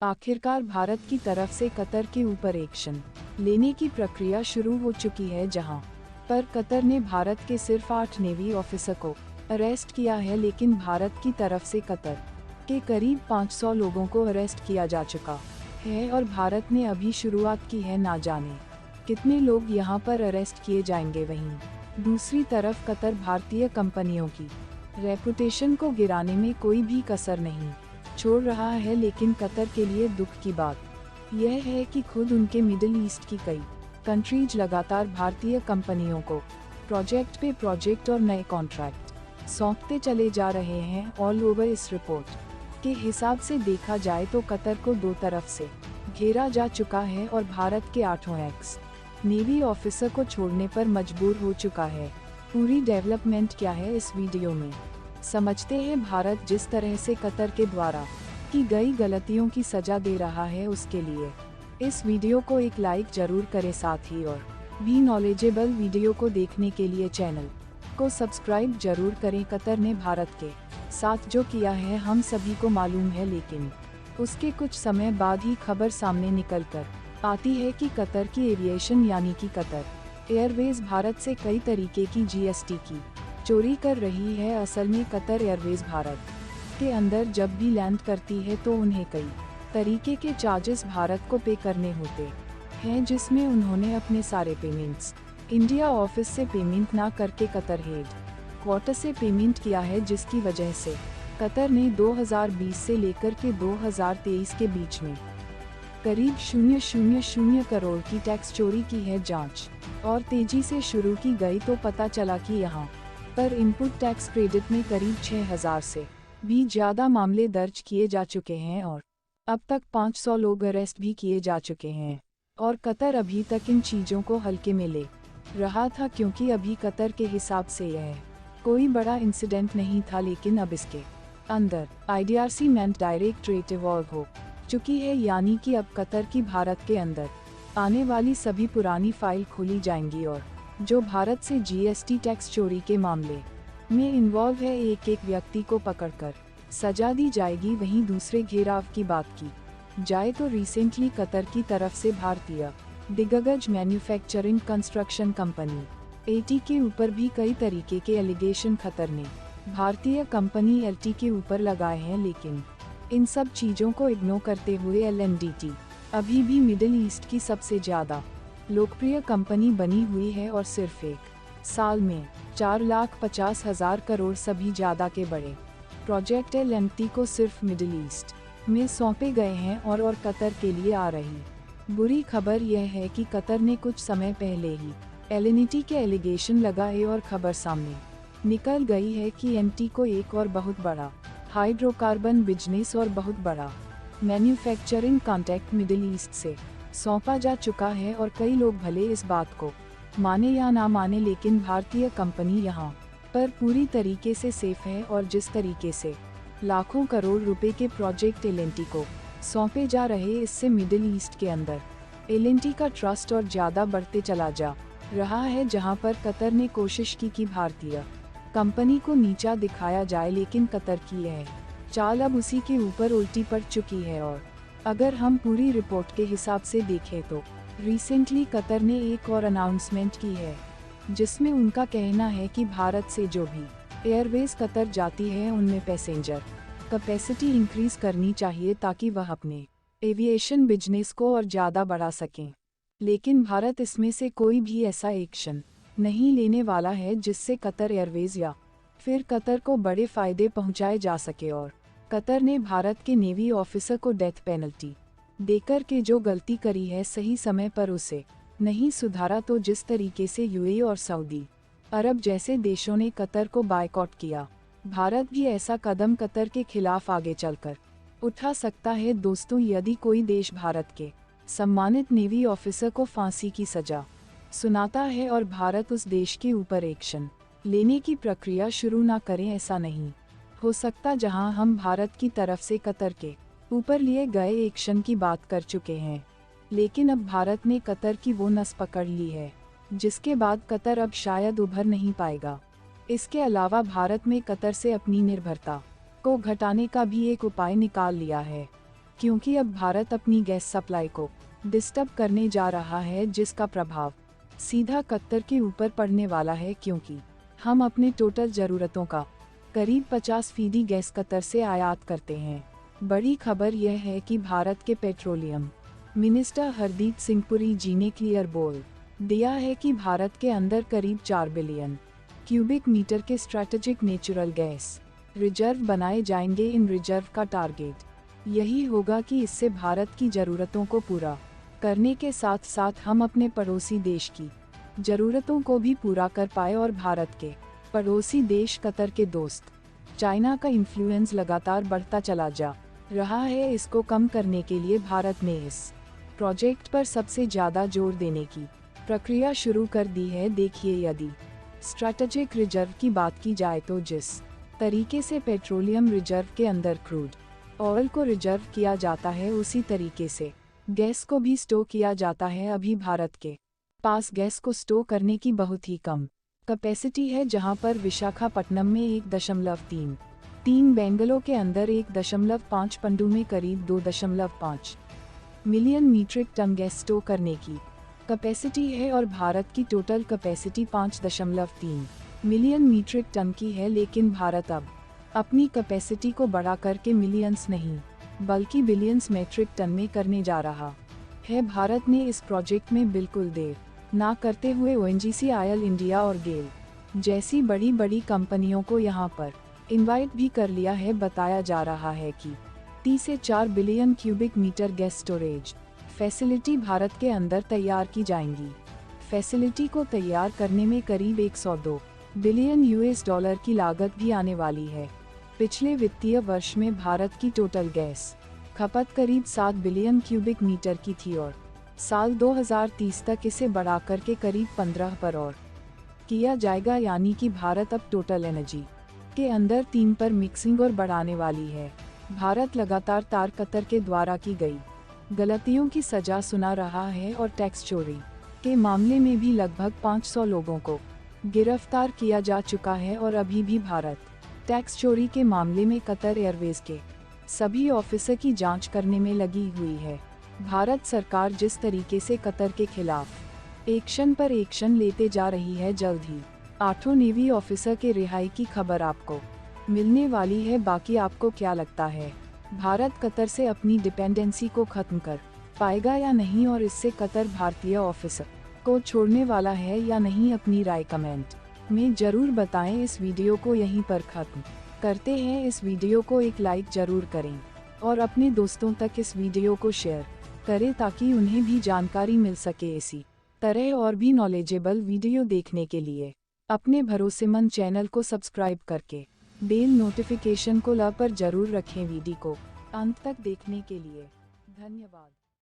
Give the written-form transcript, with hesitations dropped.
आखिरकार भारत की तरफ से कतर के ऊपर एक्शन लेने की प्रक्रिया शुरू हो चुकी है, जहां पर कतर ने भारत के सिर्फ 8 नेवी ऑफिसर को अरेस्ट किया है, लेकिन भारत की तरफ से कतर के करीब 500 लोगों को अरेस्ट किया जा चुका है और भारत ने अभी शुरुआत की है। ना जाने कितने लोग यहां पर अरेस्ट किए जाएंगे। वहीं दूसरी तरफ कतर भारतीय कंपनियों की रेपुटेशन को गिराने में कोई भी कसर नहीं छोड़ रहा है, लेकिन कतर के लिए दुख की बात यह है कि खुद उनके मिडिल ईस्ट की कई कंट्रीज लगातार भारतीय कंपनियों को प्रोजेक्ट पे प्रोजेक्ट और नए कॉन्ट्रैक्ट सौंपते चले जा रहे हैं। ऑल ओवर इस रिपोर्ट के हिसाब से देखा जाए तो कतर को दो तरफ से घेरा जा चुका है और भारत के 8 एक्स नेवी ऑफिसर को छोड़ने पर मजबूर हो चुका है। पूरी डेवलपमेंट क्या है इस वीडियो में समझते हैं। भारत जिस तरह से कतर के द्वारा की गई गलतियों की सजा दे रहा है, उसके लिए इस वीडियो को एक लाइक जरूर करें। साथ ही और भी नॉलेजेबल वीडियो को देखने के लिए चैनल को सब्सक्राइब जरूर करें। कतर ने भारत के साथ जो किया है हम सभी को मालूम है, लेकिन उसके कुछ समय बाद ही खबर सामने निकल कर आती है कि कतर की एविएशन यानी कि कतर एयरवेज भारत से कई तरीके की जीएसटी की चोरी कर रही है। असल में कतर एयरवेज भारत के अंदर जब भी लैंड करती है तो उन्हें कई तरीके के चार्जेस भारत को पे करने होते हैं, जिसमें उन्होंने अपने सारे पेमेंट्स इंडिया ऑफिस से पेमेंट ना करके कतर हेड क्वार्टर से पेमेंट किया है, जिसकी वजह से कतर ने 2020 से लेकर के 2023 के बीच में करीब 0.00 करोड़ की टैक्स चोरी की है। जांच और तेजी से शुरू की गई तो पता चला कि यहाँ पर इनपुट टैक्स क्रेडिट में करीब 6000 से भी ज्यादा मामले दर्ज किए जा चुके हैं और अब तक 500 लोग अरेस्ट भी किए जा चुके हैं। और कतर अभी तक इन चीजों को हल्के में ले रहा था, क्योंकि अभी कतर के हिसाब से यह कोई बड़ा इंसिडेंट नहीं था, लेकिन अब इसके अंदर आईडीआरसी मेंट डायरेक्टरेट इवॉल्व हो चुकी है, यानी कि अब कतर की भारत के अंदर आने वाली सभी पुरानी फाइल खोली जाएंगी और जो भारत से जीएसटी टैक्स चोरी के मामले में इन्वॉल्व है, एक एक व्यक्ति को पकड़कर सजा दी जाएगी। वहीं दूसरे घेराव की बात की जाए तो रिसेंटली कतर की तरफ से भारतीय दिग्गज मैन्युफैक्चरिंग कंस्ट्रक्शन कंपनी एटी के ऊपर भी कई तरीके के एलिगेशन कतर ने भारतीय कंपनी एलटी के ऊपर लगाए हैं, लेकिन इन सब चीजों को इग्नोर करते हुए एलएनडीटी अभी भी मिडिल ईस्ट की सबसे ज्यादा लोकप्रिय कंपनी बनी हुई है और सिर्फ एक साल में 4,50,000 करोड़ सभी ज्यादा के बड़े प्रोजेक्ट एलएनटी को सिर्फ मिडिल ईस्ट में सौंपे गए हैं। और कतर के लिए आ रही बुरी खबर यह है कि कतर ने कुछ समय पहले ही एलएनटी के एलिगेशन लगाए और खबर सामने निकल गई है कि एनटी को एक और बहुत बड़ा हाइड्रोकार्बन बिजनेस और बहुत बड़ा मैन्युफैक्चरिंग कॉन्ट्रैक्ट मिडिल ईस्ट से सौंपा जा चुका है। और कई लोग भले इस बात को माने या ना माने, लेकिन भारतीय कंपनी यहाँ पर पूरी तरीके से सेफ है। और जिस तरीके से लाखों करोड़ रुपए के प्रोजेक्ट एलएनटी को सौंपे जा रहे, इससे मिडिल ईस्ट के अंदर एलएनटी का ट्रस्ट और ज्यादा बढ़ते चला जा रहा है। जहां पर कतर ने कोशिश की कि भारतीय कंपनी को नीचा दिखाया जाए, लेकिन कतर की यह चाल अब उसी के ऊपर उल्टी पड़ चुकी है। और अगर हम पूरी रिपोर्ट के हिसाब से देखें तो रिसेंटली कतर ने एक और अनाउंसमेंट की है, जिसमें उनका कहना है कि भारत से जो भी एयरवेज कतर जाती है उनमें पैसेंजर कैपेसिटी इंक्रीज करनी चाहिए, ताकि वह अपने एविएशन बिजनेस को और ज़्यादा बढ़ा सकें। लेकिन भारत इसमें से कोई भी ऐसा एक्शन नहीं लेने वाला है जिससे कतर एयरवेज या फिर कतर को बड़े फायदे पहुंचाए जा सके। और कतर ने भारत के नेवी ऑफिसर को डेथ पेनल्टी देकर के जो गलती करी है, सही समय पर उसे नहीं सुधारा, तो जिस तरीके से यूएई और सऊदी अरब जैसे देशों ने कतर को बायकॉट किया, भारत भी ऐसा कदम कतर के खिलाफ आगे चलकर उठा सकता है। दोस्तों, यदि कोई देश भारत के सम्मानित नेवी ऑफिसर को फांसी की सजा सुनाता है और भारत उस देश के ऊपर एक्शन लेने की प्रक्रिया शुरू ना करें, ऐसा नहीं हो सकता। जहां हम भारत की तरफ से कतर के ऊपर लिए गए एक्शन की बात कर चुके हैं, लेकिन अब भारत ने कतर की वो नस पकड़ ली है जिसके बाद कतर अब शायद उभर नहीं पाएगा। इसके अलावा भारत में कतर से अपनी निर्भरता को घटाने का भी एक उपाय निकाल लिया है। क्योंकि अब भारत अपनी गैस सप्लाई को डिस्टर्ब करने जा रहा है, जिसका प्रभाव सीधा कतर के ऊपर पड़ने वाला है, क्योंकि हम अपने टोटल ज़रूरतों का करीब 50% गैस कतर से आयात करते हैं। बड़ी खबर यह है कि भारत के पेट्रोलियम मिनिस्टर हरदीप सिंह पुरी जी ने क्लियर बोल दिया है कि भारत के अंदर करीब 4 बिलियन क्यूबिक मीटर के स्ट्रैटेजिक नेचुरल गैस रिजर्व बनाए जाएंगे। इन रिजर्व का टारगेट यही होगा कि इससे भारत की ज़रूरतों को पूरा करने के साथ साथ हम अपने पड़ोसी देश की ज़रूरतों को भी पूरा कर पाए और भारत के पड़ोसी देश कतर के दोस्त चाइना का इन्फ्लुएंस लगातार बढ़ता चला जा रहा है। इसको कम करने के लिए भारत ने इस प्रोजेक्ट पर सबसे ज़्यादा जोर देने की प्रक्रिया शुरू कर दी है। देखिए, यदि स्ट्रैटेजिक रिजर्व की बात की जाए तो जिस तरीके से पेट्रोलियम रिजर्व के अंदर क्रूड ऑयल को रिजर्व किया जाता है, उसी तरीके से गैस को भी स्टोर किया जाता है। अभी भारत के पास गैस को स्टोर करने की बहुत ही कम कैपेसिटी है, जहां पर विशाखापट्टनम में 1.3, बेंगलोर के अंदर 1.5, पण्डु में करीब 2.5 million metric ton gas store करने की कैपेसिटी है और भारत की total capacity 5.3 million metric ton की है। लेकिन भारत अब अपनी कैपेसिटी को बढ़ा करके मिलियंस नहीं बल्कि बिलियंस मीट्रिक टन में करने जा रहा है। भारत ने इस प्रोजेक्ट में बिल्कुल देर ना करते हुए ओएनजीसी, ऑयल इंडिया और गेल जैसी बड़ी बड़ी कंपनियों को यहां पर इनवाइट भी कर लिया है। बताया जा रहा है कि 3 से 4 billion cubic meter gas storage facility Bharat के अंदर तैयार की जाएंगी। फैसिलिटी को तैयार करने में करीब 102 बिलियन यूएस डॉलर की लागत भी आने वाली है। पिछले वित्तीय वर्ष में भारत की टोटल गैस खपत करीब 7 बिलियन क्यूबिक मीटर की थी और साल 2030 तक इसे बढ़ाकर के करीब 15 पर और किया जाएगा। यानी कि भारत अब टोटल एनर्जी के अंदर 3 पर मिक्सिंग और बढ़ाने वाली है। भारत लगातार कतर के द्वारा की गई गलतियों की सजा सुना रहा है और टैक्स चोरी के मामले में भी लगभग 500 लोगों को गिरफ्तार किया जा चुका है और अभी भी भारत टैक्स चोरी के मामले में कतर एयरवेज के सभी ऑफिसर की जांच करने में लगी हुई है। भारत सरकार जिस तरीके से कतर के खिलाफ एक्शन पर एक्शन लेते जा रही है, जल्द ही 8 नेवी ऑफिसर के रिहाई की खबर आपको मिलने वाली है। बाकी आपको क्या लगता है, भारत कतर से अपनी डिपेंडेंसी को खत्म कर पाएगा या नहीं, और इससे कतर भारतीय ऑफिसर को छोड़ने वाला है या नहीं? अपनी राय कमेंट में जरूर बताएं। इस वीडियो को यहीं पर खत्म करते हैं। इस वीडियो को एक लाइक जरूर करें और अपने दोस्तों तक इस वीडियो को शेयर करें ताकि उन्हें भी जानकारी मिल सके। इसी तरह और भी नॉलेजेबल वीडियो देखने के लिए अपने भरोसेमंद चैनल को सब्सक्राइब करके बेल नोटिफिकेशन को ला पर जरूर रखें। वीडियो को अंत तक देखने के लिए धन्यवाद।